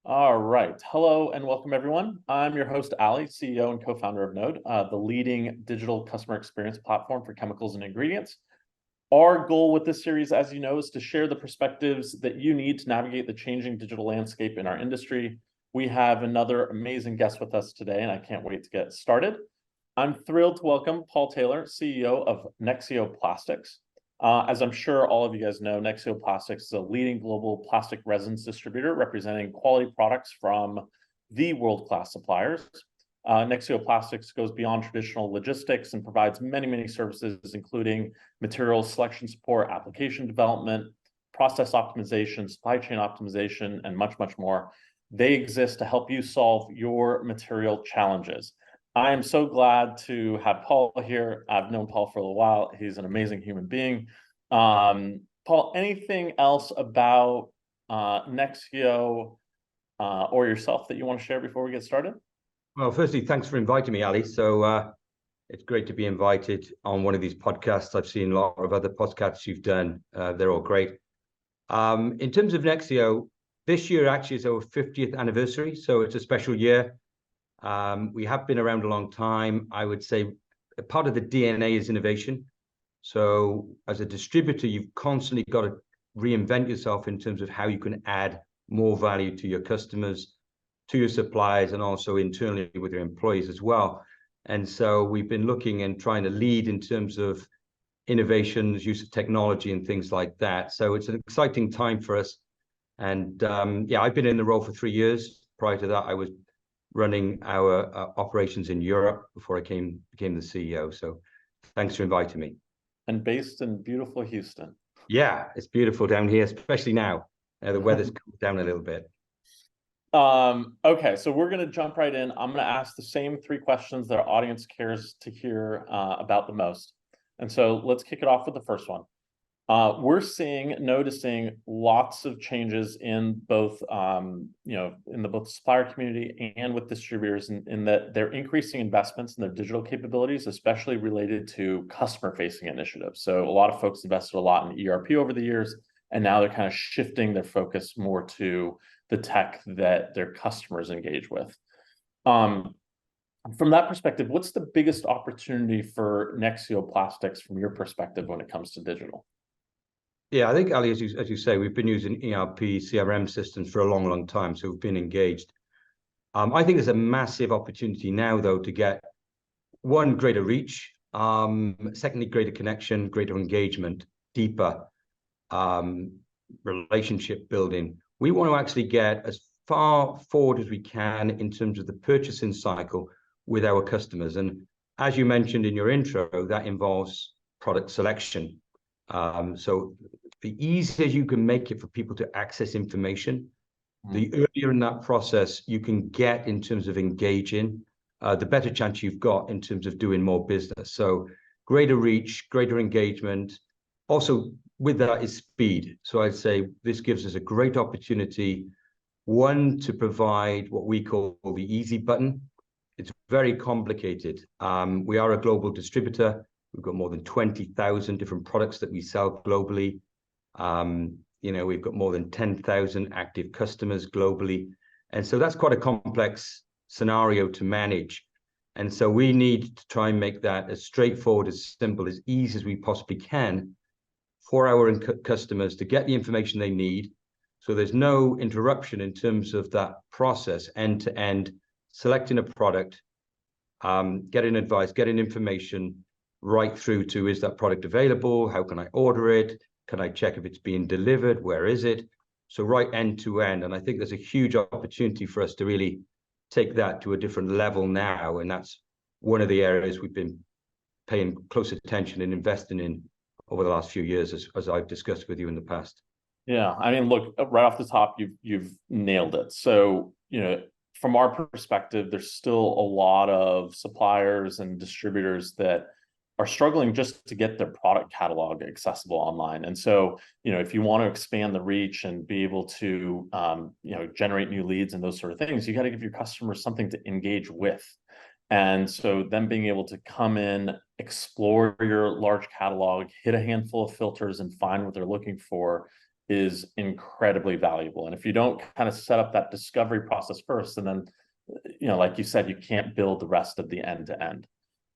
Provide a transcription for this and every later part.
All right. Hello and welcome, everyone. I'm your host, Ali, CEO and co-founder of Knowde, the leading digital customer experience platform for chemicals and ingredients. Our goal with this series, as you know, is to share the perspectives that you need to navigate the changing digital landscape in our industry. We have another amazing guest with us today, and I can't wait to get started. I'm thrilled to welcome Paul Tayler, CEO of Nexeo Plastics. As I'm sure all of you guys know, Nexeo Plastics is a leading global plastic resins distributor representing quality products from the world-class suppliers. Nexeo Plastics goes beyond traditional logistics and provides many services, including material selection support, application development, process optimization, supply chain optimization, and much more. They exist to help you solve your material challenges. I am so glad to have Paul here. I've known Paul for a little while. He's an amazing human being. Paul, anything else about Nexeo or yourself that you want to share before we get started? Well, firstly, thanks for inviting me, Ali. So it's great to be invited on one of these podcasts. I've seen a lot of other podcasts you've done. They're all great. In terms of Nexeo, this year actually is our 50th anniversary, so it's a special year. We have been around a long time. I would say a part of the DNA is innovation. So as a distributor, you've constantly got to reinvent yourself in terms of how you can add more value to your customers, to your suppliers, and also internally with your employees as well. And so we've been looking and trying to lead in terms of innovations, use of technology and things like that. So it's an exciting time for us. And yeah, I've been in the role for 3 years. Prior to that, I was running our operations in Europe before I became the CEO. So thanks for inviting me. And based in beautiful Houston. Yeah, it's beautiful down here, especially now. The weather's cooled down a little bit. Okay, so we're going to jump right in. I'm going to ask the same 3 questions that our audience cares to hear about the most. And so let's kick it off with the first one. We're noticing lots of changes in both, in both the supplier community and with distributors in that they're increasing investments in their digital capabilities, especially related to customer-facing initiatives. So a lot of folks invested a lot in ERP over the years, and now they're kind of shifting their focus more to the tech that their customers engage with. From that perspective, what's the biggest opportunity for Nexeo Plastics from your perspective when it comes to digital? Yeah, I think, Ali, as you say, we've been using ERP, CRM systems for a long time, so we've been engaged. I think there's a massive opportunity now, though, to get, one, greater reach, secondly, greater connection, greater engagement, deeper relationship building. We want to actually get as far forward as we can in terms of the purchasing cycle with our customers. And as you mentioned in your intro, that involves product selection. So the easier you can make it for people to access information, the earlier in that process you can get in terms of engaging, the better chance you've got in terms of doing more business. So greater reach, greater engagement. Also with that is speed. So I'd say this gives us a great opportunity, one, to provide what we call the easy button. It's very complicated. We are a global distributor. We've got more than 20,000 different products that we sell globally. We've got more than 10,000 active customers globally. And so that's quite a complex scenario to manage. And so we need to try and make that as straightforward, as simple, as easy as we possibly can for our customers to get the information they need. So there's no interruption in terms of that process, end to end, selecting a product, getting advice, getting information, right through to, is that product available? How can I order it? Can I check if it's being delivered? Where is it? So right end to end. And I think there's a huge opportunity for us to really take that to a different level now. And that's one of the areas we've been paying close attention and investing in over the last few years, as I've discussed with you in the past. Yeah, I mean, look, right off the top, you've nailed it. So, from our perspective, there's still a lot of suppliers and distributors that are struggling just to get their product catalog accessible online. And so, if you want to expand the reach and be able to, generate new leads and those sort of things, you got to give your customers something to engage with. And so them being able to come in, explore your large catalog, hit a handful of filters and find what they're looking for is incredibly valuable. And if you don't kind of set up that discovery process first, and then, like you said, you can't build the rest of the end to end.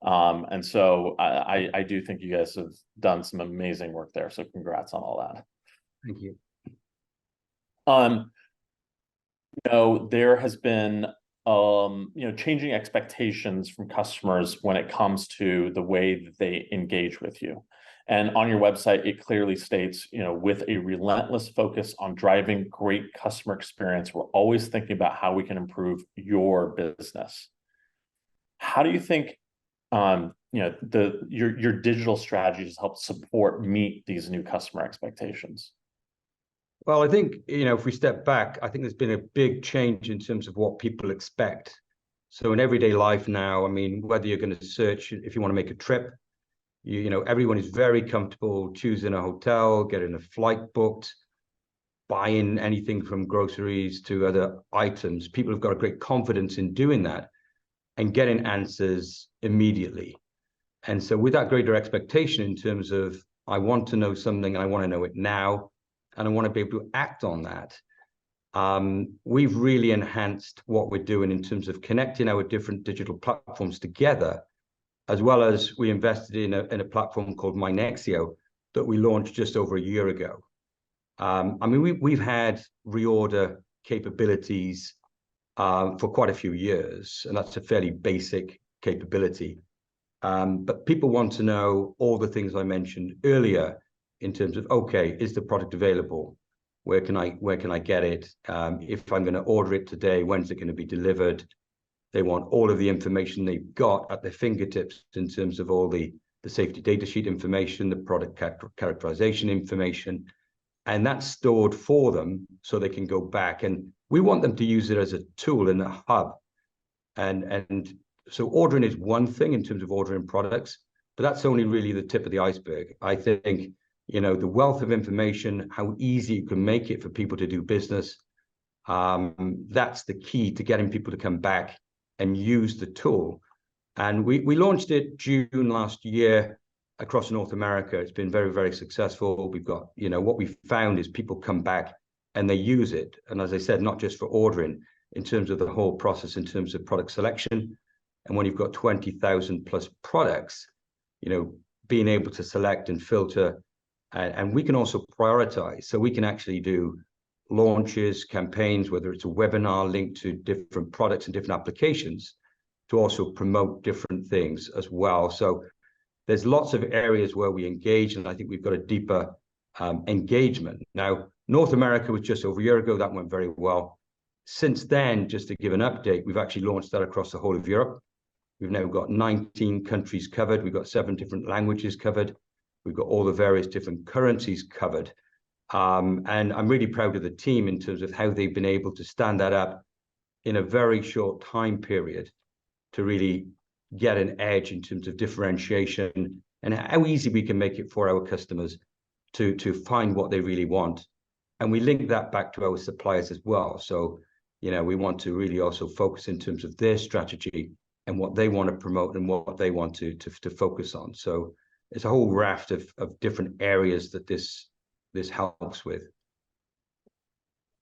And so I do think you guys have done some amazing work there. So congrats on all that. Thank you. There has been changing expectations from customers when it comes to the way that they engage with you. And on your website, it clearly states, with a relentless focus on driving great customer experience, we're always thinking about how we can improve your business. How do you think your digital strategies help meet these new customer expectations? Well, I think, if we step back, I think there's been a big change in terms of what people expect. So in everyday life now, I mean, whether you're going to search, if you want to make a trip, everyone is very comfortable choosing a hotel, getting a flight booked, buying anything from groceries to other items. People have got a great confidence in doing that and getting answers immediately. And so with that greater expectation in terms of, I want to know something and I want to know it now, and I want to be able to act on that. We've really enhanced what we're doing in terms of connecting our different digital platforms together, as well as we invested in a platform called Nexeo that we launched just over a year ago. We've had reorder capabilities for quite a few years, and that's a fairly basic capability. But people want to know all the things I mentioned earlier in terms of, okay, is the product available? Where can I get it? If I'm going to order it today, when's it going to be delivered? They want all of the information they've got at their fingertips in terms of all the safety data sheet information, the product characterization information, and that's stored for them so they can go back. And we want them to use it as a tool in a hub. And so ordering is one thing in terms of ordering products, but that's only really the tip of the iceberg. I think, the wealth of information, how easy you can make it for people to do business, that's the key to getting people to come back and use the tool. And we launched it June last year across North America. It's been very, very successful. We've got, what we found is people come back and they use it. And as I said, not just for ordering, in terms of the whole process, in terms of product selection. And when you've got 20,000 plus products, being able to select and filter, and we can also prioritize. So we can actually do launches, campaigns, whether it's a webinar linked to different products and different applications, to also promote different things as well. So there's lots of areas where we engage, and I think we've got a deeper engagement. Now, North America was just over a year ago. That went very well. Since then, just to give an update, we've actually launched that across the whole of Europe. We've now got 19 countries covered. We've got 7 different languages covered. We've got all the various different currencies covered. And I'm really proud of the team in terms of how they've been able to stand that up in a very short time period to really get an edge in terms of differentiation and how easy we can make it for our customers to find what they really want. And we link that back to our suppliers as well. So, we want to really also focus in terms of their strategy and what they want to promote and what they want to focus on. So it's a whole raft of different areas that this helps with.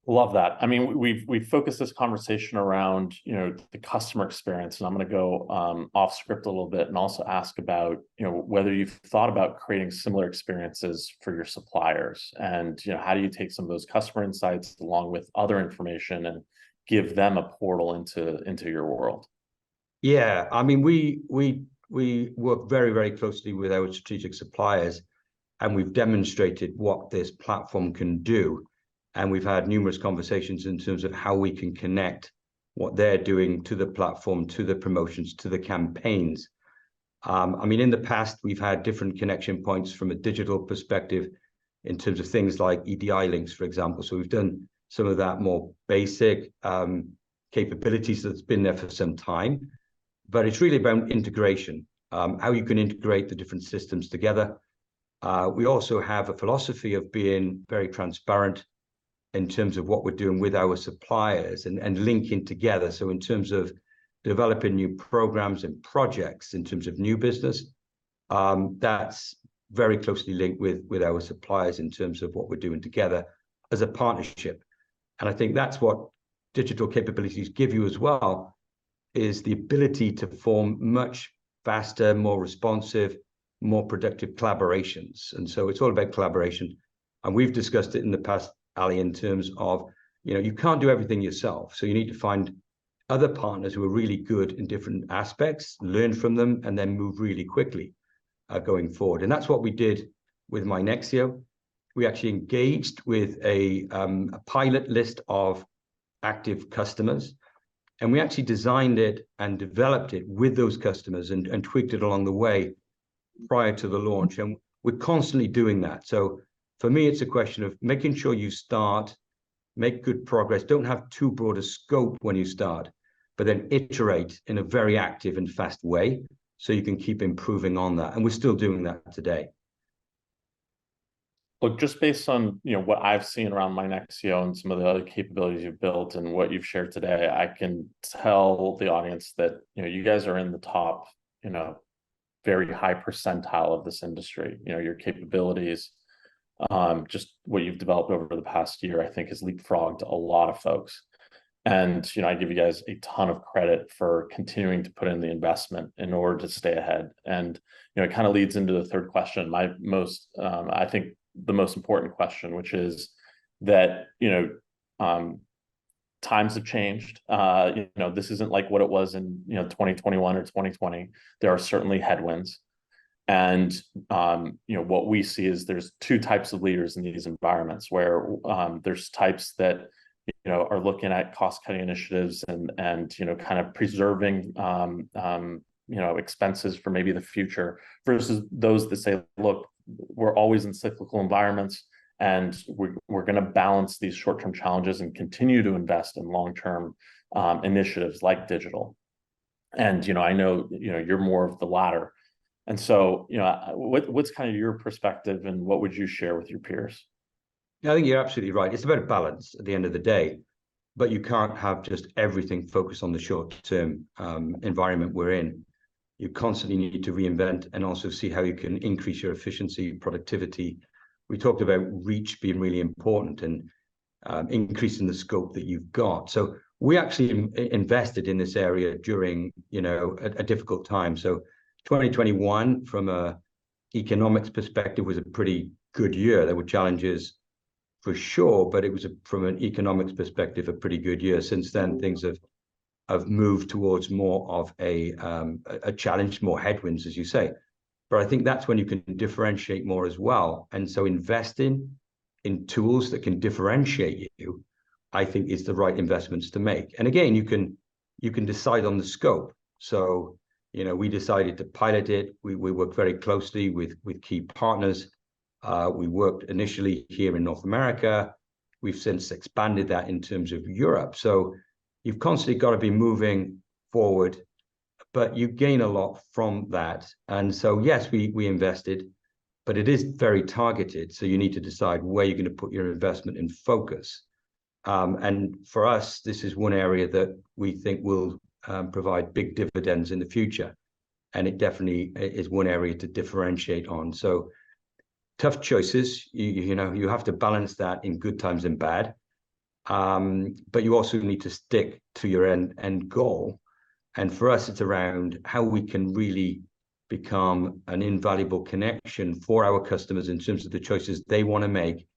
Love that. I mean, we've focused this conversation around, the customer experience, and I'm going to go off script a little bit and also ask about, whether you've thought about creating similar experiences for your suppliers, and, how do you take some of those customer insights along with other information and give them a portal into your world? Yeah, I mean, we work very, very closely with our strategic suppliers, and we've demonstrated what this platform can do. And we've had numerous conversations in terms of how we can connect what they're doing to the platform, to the promotions, to the campaigns. In the past, we've had different connection points from a digital perspective in terms of things like EDI links, for example. So we've done some of that more basic capabilities that's been there for some time. But it's really about integration, how you can integrate the different systems together. We also have a philosophy of being very transparent in terms of what we're doing with our suppliers and linking together. So in terms of developing new programs and projects, in terms of new business, that's very closely linked with our suppliers in terms of what we're doing together. as a partnership. And I think that's what digital capabilities give you as well, is the ability to form much faster, more responsive, more productive collaborations. And so it's all about collaboration. And we've discussed it in the past, Ali, in terms of, you can't do everything yourself. So you need to find other partners who are really good in different aspects, learn from them, and then move really quickly going forward. And that's what we did with my Nexeo. We actually engaged with a pilot list of active customers, and we actually designed it and developed it with those customers and tweaked it along the way prior to the launch. And we're constantly doing that. So for me, it's a question of making sure you start, make good progress, don't have too broad a scope when you start, but then iterate in a very active and fast way so you can keep improving on that. And we're still doing that today. Look, just based on what I've seen around my Nexeo and some of the other capabilities you've built and what you've shared today, I can tell the audience that you guys are in the top, very high percentile of this industry. Your capabilities, just what you've developed over the past year, I think has leapfrogged a lot of folks. And I give you guys a ton of credit for continuing to put in the investment in order to stay ahead. And it kind of leads into the third question, I think the most important question, which is that times have changed. This isn't like what it was in 2021 or 2020. There are certainly headwinds. And what we see is there's two types of leaders in these environments, where there's types that are looking at cost-cutting initiatives and kind of preserving expenses for maybe the future, versus those that say, look, we're always in cyclical environments, and we're going to balance these short-term challenges and continue to invest in long-term initiatives like digital. And I know you're more of the latter. And so what's kind of your perspective, and what would you share with your peers? I think you're absolutely right. It's about a balance at the end of the day, but you can't have just everything focused on the short-term environment we're in. You constantly need to reinvent and also see how you can increase your efficiency, productivity. We talked about reach being really important and increasing the scope that you've got. So we actually invested in this area during a difficult time. So 2021, from a economics perspective, was a pretty good year. There were challenges for sure, but it was from an economics perspective a pretty good year. Since then, things have moved towards more of a challenge, more headwinds, as you say. But I think that's when you can differentiate more as well. And so investing in tools that can differentiate you, I think, is the right investments to make. And again, you can decide on the scope. So we decided to pilot it. We worked very closely with key partners. We worked initially here in North America. We've since expanded that in terms of Europe. So you've constantly got to be moving forward, but you gain a lot from that. And so, yes, we invested, but it is very targeted. So you need to decide where you're going to put your investment and focus. And for us, this is one area that we think will provide big dividends in the future. And it definitely is one area to differentiate on. So tough choices, you have to balance that in good times and bad. But you also need to stick to your end goal. And for us, it's around how we can really become an invaluable connection for our customers in terms of the choices they want to make,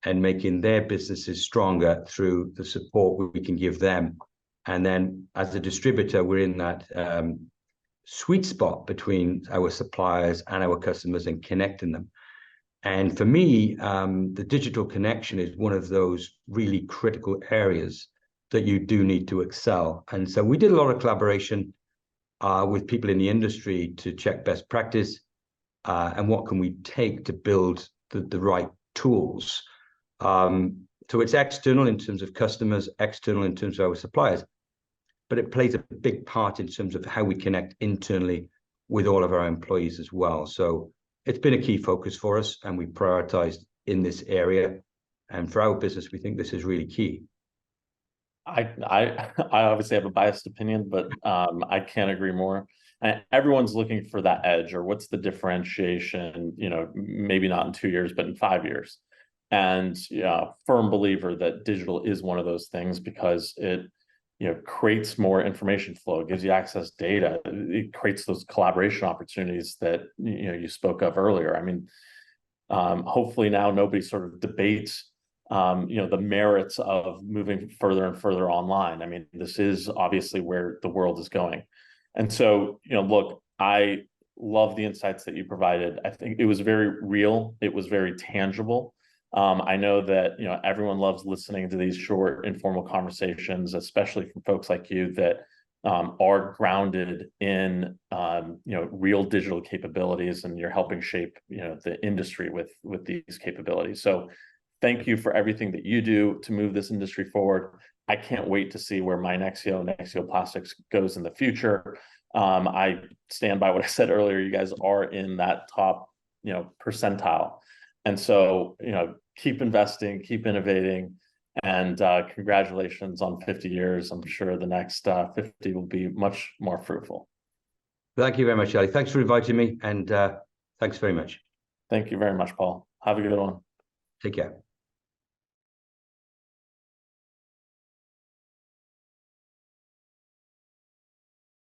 and making their businesses stronger through the support we can give them. And then as a distributor, we're in that sweet spot between our suppliers and our customers and connecting them. And for me, the digital connection is one of those really critical areas that you do need to excel. And so we did a lot of collaboration with people in the industry to check best practice and what can we take to build the right tools. So it's external in terms of customers, external in terms of our suppliers, but it plays a big part in terms of how we connect internally with all of our employees as well. So it's been a key focus for us, and we prioritized in this area. And for our business, we think this is really key. I obviously have a biased opinion, but I can't agree more. And everyone's looking for that edge, or what's the differentiation, maybe not in 2 years, but in 5 years. and yeah, firm believer that digital is one of those things because it, creates more information flow, it gives you access data, it creates those collaboration opportunities that you spoke of earlier. I mean, hopefully now nobody sort of debates the merits of moving further and further online. I mean, this is obviously where the world is going. And so, look, I love the insights that you provided. I think it was very real. It was very tangible. I know that, everyone loves listening to these short, informal conversations, especially from folks like you that are grounded in real digital capabilities, and you're helping shape the industry with these capabilities. So thank you for everything that you do to move this industry forward. I can't wait to see where my Nexeo Plastics goes in the future. I stand by what I said earlier. You guys are in that top percentile, and so keep investing, keep innovating. And congratulations on 50 years. I'm sure the next 50 will be much more fruitful. Thank you very much, Ali. Thanks for inviting me, and thanks very much. Thank you very much, Paul. Have a good one. Take care.